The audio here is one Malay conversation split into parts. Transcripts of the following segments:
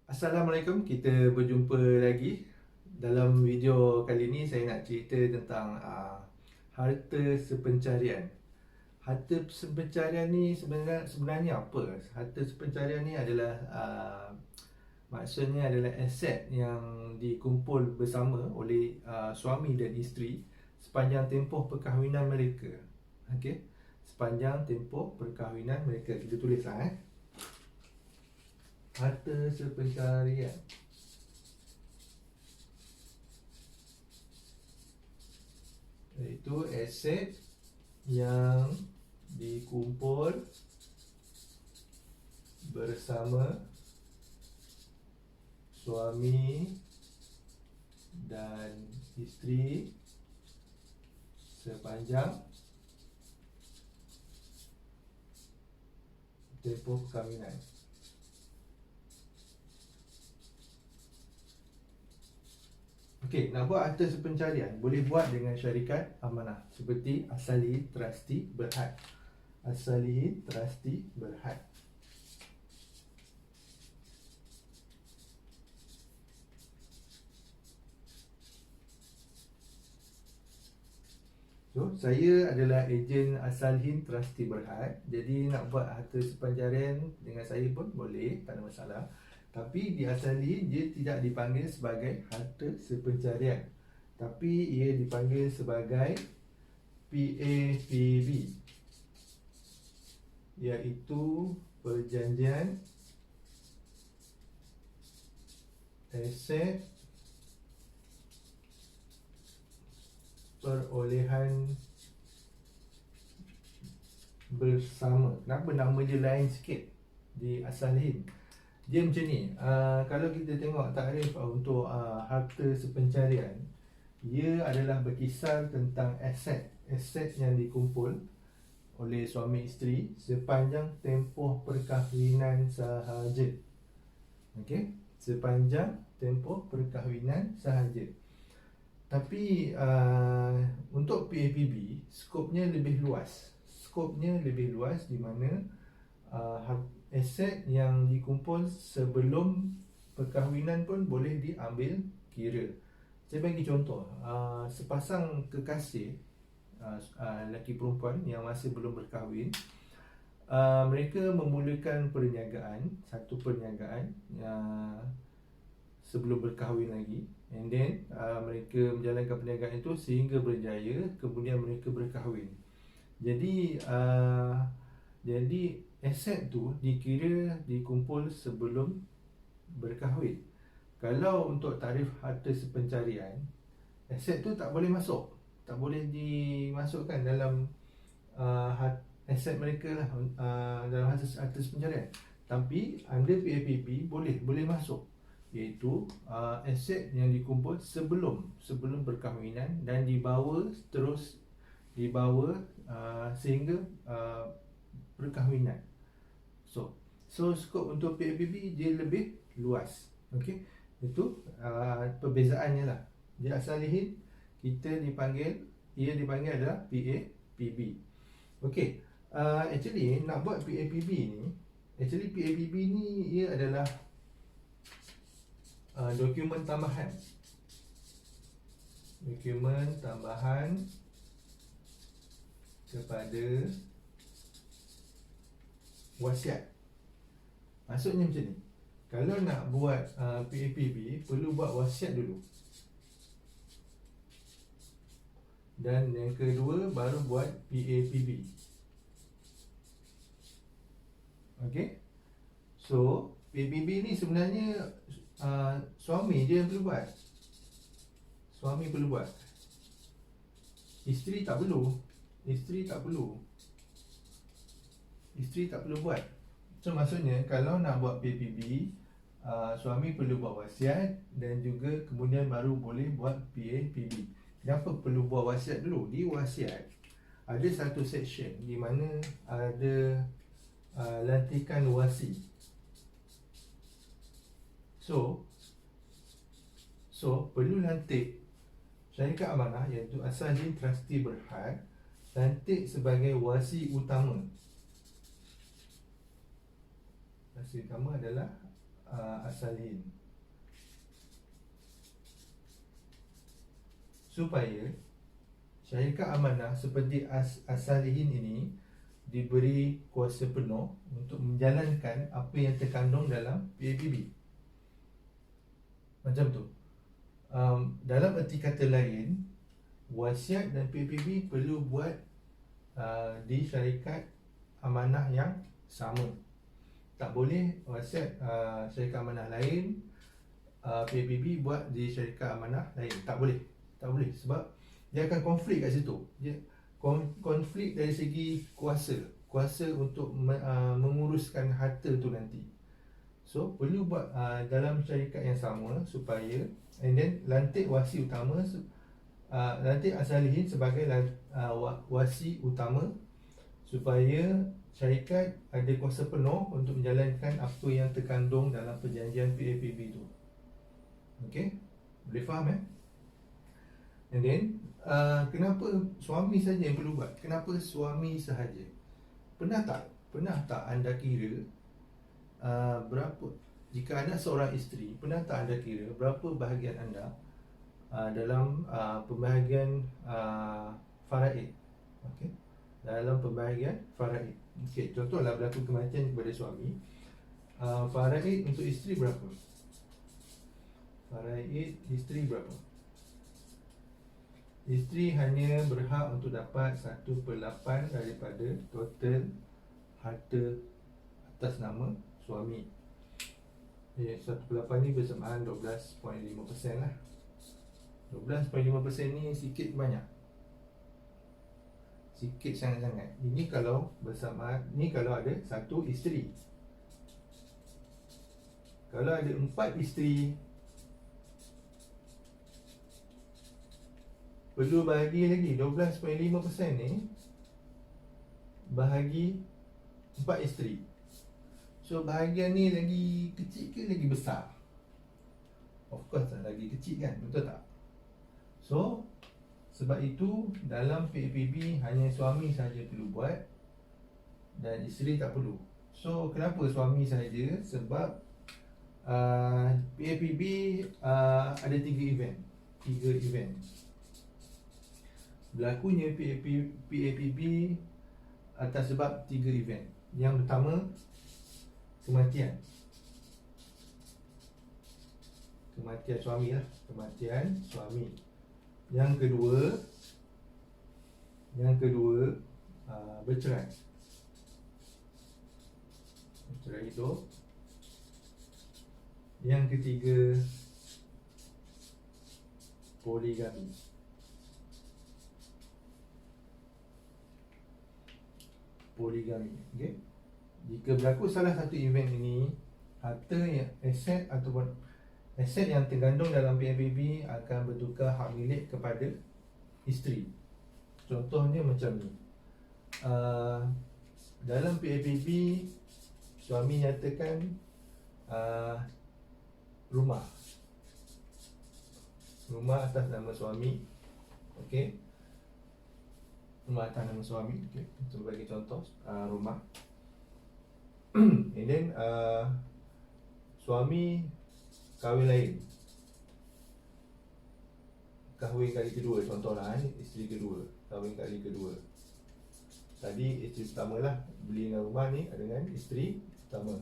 Assalamualaikum, kita berjumpa lagi. Dalam video kali ini saya nak cerita tentang harta sepencarian. Harta sepencarian ni sebenarnya apa? Harta sepencarian ni adalah maksudnya adalah aset yang dikumpul bersama oleh suami dan isteri sepanjang tempoh perkahwinan mereka. Okey. Sepanjang tempoh perkahwinan mereka. Kita tulislah harta sepencarian. Iaitu aset yang dikumpul bersama suami dan isteri sepanjang tempoh perkahwinan. Okey, nak buat harta sepencarian boleh buat dengan syarikat amanah seperti Asalihin Trustee Berhad. Asalihin Trustee Berhad. So, saya adalah ejen Asalihin Trustee Berhad. Jadi nak buat harta sepencarian dengan saya pun boleh, tak ada masalah. Tapi di Asalihin dia tidak dipanggil sebagai harta sepencarian, tapi ia dipanggil sebagai PAPB, iaitu Perjanjian Aset Perolehan Bersama. Kenapa nama dia lain sikit di Asalihin? Dia macam ni, kalau kita tengok takrif untuk harta sepencarian, ia adalah berkisar tentang aset yang dikumpul oleh suami isteri sepanjang tempoh perkahwinan sahaja. Okey, sepanjang tempoh perkahwinan sahaja. Tapi untuk PAPB, skopnya lebih luas. Skopnya lebih luas di mana aset yang dikumpul sebelum perkahwinan pun boleh diambil kira. Saya bagi contoh, sepasang kekasih lelaki perempuan yang masih belum berkahwin, mereka memulakan perniagaan, satu perniagaan sebelum berkahwin lagi, and then mereka menjalankan perniagaan itu sehingga berjaya, kemudian mereka berkahwin. Jadi aset tu dikira dikumpul sebelum berkahwin. Kalau untuk tarikh harta sepencarian, aset tu tak boleh masuk, tak boleh dimasukkan dalam aset mereka lah, dalam harta sepencarian. Tapi under PAPB boleh masuk, iaitu aset yang dikumpul sebelum perkahwinan dan dibawa sehingga perkahwinan. So skop untuk PAPB dia lebih luas. Okey, itu perbezaannya lah. Di Asalihin ia dipanggil adalah PAPB. Okey, actually nak buat PAPB ni, ia adalah dokumen tambahan kepada wasiat. Maksudnya macam ni, kalau nak buat PAPB perlu buat wasiat dulu, dan yang kedua baru buat PAPB. Okey, so PAPB ni sebenarnya suami je yang perlu buat. Suami perlu buat, isteri tak perlu buat. So maksudnya kalau nak buat PAPB, suami perlu buat wasiat dan juga kemudian baru boleh buat PAPB. Kenapa perlu buat wasiat dulu? Di wasiat ada satu section di mana ada lantikan wasi. So perlu lantik syarikat amanah, iaitu Asalihin Trustee Berhad, lantik sebagai wasi utama. Wasi utama adalah As-Salihin, supaya syarikat amanah seperti As-Salihin ini diberi kuasa penuh untuk menjalankan apa yang terkandung dalam PAPB. Macam tu. Dalam erti kata lain, wasiat dan PAPB perlu buat di syarikat amanah yang sama. Tak boleh wasiat syarikat amanah lain, PAPB buat di syarikat amanah lain. Tak boleh. Tak boleh sebab dia akan konflik kat situ. Dia konflik dari segi kuasa untuk menguruskan harta tu nanti. So perlu buat dalam syarikat yang sama supaya, and then lantik wasi utama, lantik As-Salihin sebagai wasi utama supaya syarikat ada kuasa penuh untuk menjalankan apa yang terkandung dalam perjanjian PAPB tu. Okay, boleh faham And then kenapa suami saja yang perlu buat? Kenapa suami sahaja? Pernah tak anda kira berapa, jika anda seorang isteri, pernah tak anda kira berapa bahagian anda dalam pembahagian faraid? Okey, dalam pembahagian faraid. Okey, contohlah berlaku kematian kepada suami, faraid untuk isteri berapa? Faraid isteri berapa? Isteri hanya berhak untuk dapat 1/8 daripada total harta atas nama suami. 1/8 ni bersamaan 12.5% lah. 12.5% ni sikit ke banyak? Sikit sangat-sangat. Ini kalau bersamaan, ni kalau ada satu isteri. Kalau ada 4 isteri, perlu bahagi lagi 12.5% ni bahagi 4 isteri. So bahagian ni lagi kecil ke lagi besar? Of course lagi kecil kan, betul tak? So sebab itu dalam PAPB hanya suami sahaja perlu buat dan isteri tak perlu. So kenapa suami sahaja? Sebab PAPB ada 3 event. Berlakunya PAPB atas sebab 3 event. Yang pertama, kematian suami lah. Kematian suami. Yang kedua bercerai. Bercerai hidup. Yang ketiga, poligami. Okay? Jika berlaku salah satu event ini, harta yang aset ataupun aset yang tergandung dalam PAPB akan bertukar hak milik kepada isteri. Contohnya macam ni. Dalam PAPB, suami nyatakan rumah atas nama suami. Okey, rumah atas nama suami. Okey, sebagai contoh, rumah. And then suami kahwin lain, kahwin kali kedua, contohlah isteri kedua, kahwin kali kedua. Tadi isteri pertama lah, beli dengan rumah ni dengan isteri pertama.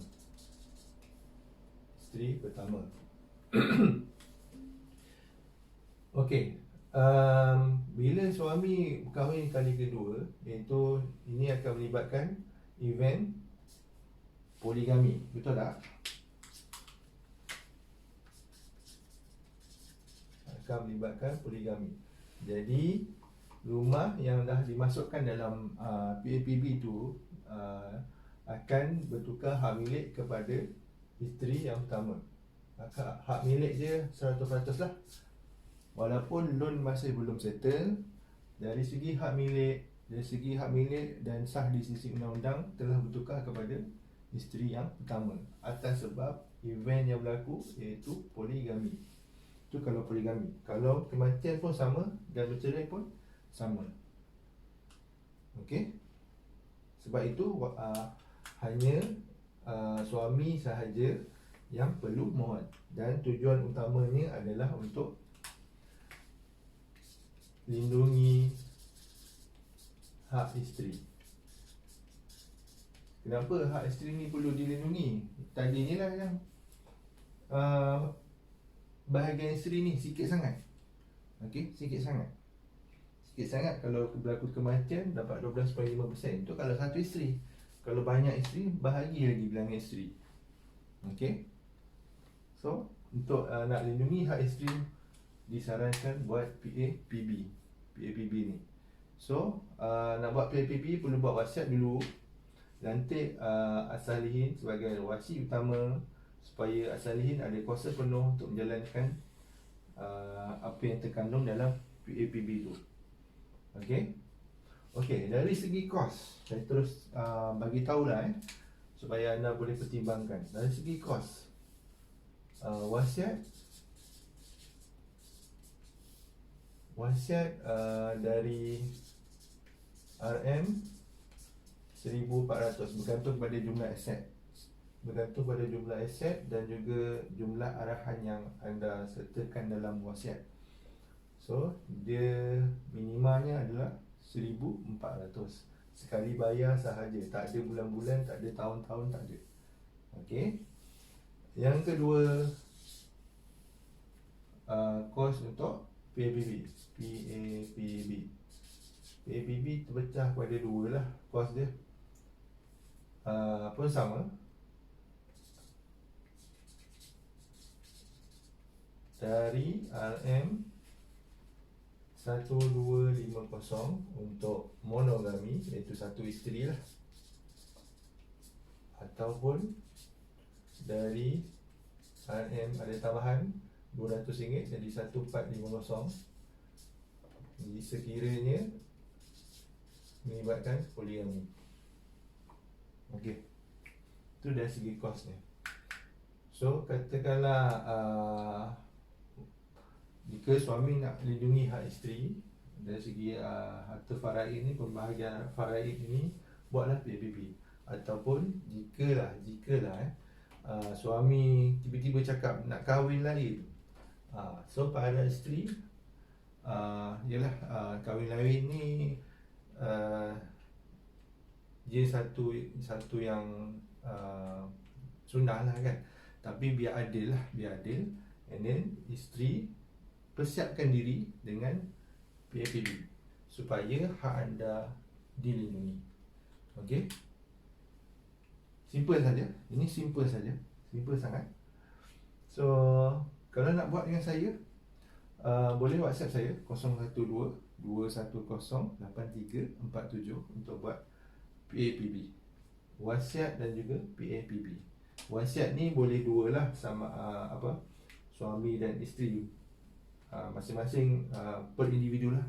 Okey, bila suami kahwin kali kedua, iaitu ini akan melibatkan event poligami, betul tak? Akan melibatkan poligami. Jadi rumah yang dah dimasukkan dalam PAPB tu akan bertukar hak milik kepada isteri yang pertama. Maka hak milik dia 100% lah. Walaupun loan masih belum settle, dari segi hak milik dan sah di sisi undang-undang telah bertukar kepada isteri yang pertama atas sebab event yang berlaku, iaitu poligami. Itu kalau poligami. Kalau kematian pun sama dan bercerai pun sama. Okey. Sebab itu hanya suami sahaja yang perlu mohon, dan tujuan utamanya adalah untuk lindungi hak isteri. Kenapa hak isteri ni perlu dilindungi? Tadinya lah yang bahagian isteri ni sikit sangat. Okey, sikit sangat. Sikit sangat. Kalau berlaku kematian dapat 12.5%. Itu kalau satu isteri. Kalau banyak isteri, bahagi lagi bilangan isteri. Okey. So, untuk nak lindungi hak isteri, disarankan buat PAPB. PAPB ni. So, nak buat PAPB perlu buat wasiat dulu. Lantik as-salihin sebagai wasi utama, supaya as-salihin ada kuasa penuh untuk menjalankan apa yang terkandung dalam PAPB tu. Okey. Okey, dari segi kos, saya terus bagi tahulah supaya anda boleh pertimbangkan. Dari segi kos, wasiat dari RM 1,400 bergantung pada jumlah aset. Bergantung pada jumlah aset dan juga jumlah arahan yang anda sertakan dalam wasiat. So, dia minimanya adalah 1,400. Sekali bayar sahaja, tak ada bulan-bulan, tak ada tahun-tahun, tak ada. Okey. Yang kedua, kos untuk PAPB. PAPB terpecah pada dua lah kos dia. Pun sama. Dari RM 1250 untuk monogami, iaitu satu isteri lah, ataupun dari RM ada tambahan RM200 jadi 1450. Jadi sekiranya melibatkan poligami. Okey. Itu dari segi kosnya. So, katakanlah jika suami nak lindungi hak isteri dari segi harta faraid ni, pembahagian faraid ini, buatlah PAPB. Ataupun jikalah suami tiba-tiba cakap nak kahwin lain, so pada isteri ialah kahwin lain ni dia satu yang sunnah lah kan, tapi biar adil lah, biar adil. And then isteri persiapkan diri dengan PAPB supaya hak anda dilindungi. Okey, simple saja. Ini simple saja, simple sangat. So, kalau nak buat dengan saya, boleh WhatsApp saya 012-210-8347 untuk buat PAPB, wasiat dan juga PAPB. Wasiat ni boleh dua lah, sama suami dan isteri, masing-masing per individu lah.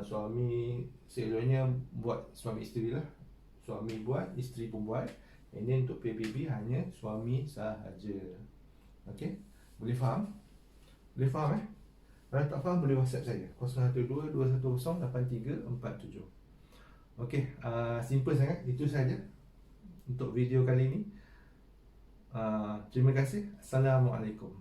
Suami seeloknya buat suami isteri lah, suami buat, isteri pun buat. Ini untuk PAPB hanya suami sahaja. Okey, boleh faham? Boleh faham Kalau tak faham boleh WhatsApp saya 012-210-8347. Okey, simple sangat. Itu saja untuk video kali ini. Terima kasih. Assalamualaikum.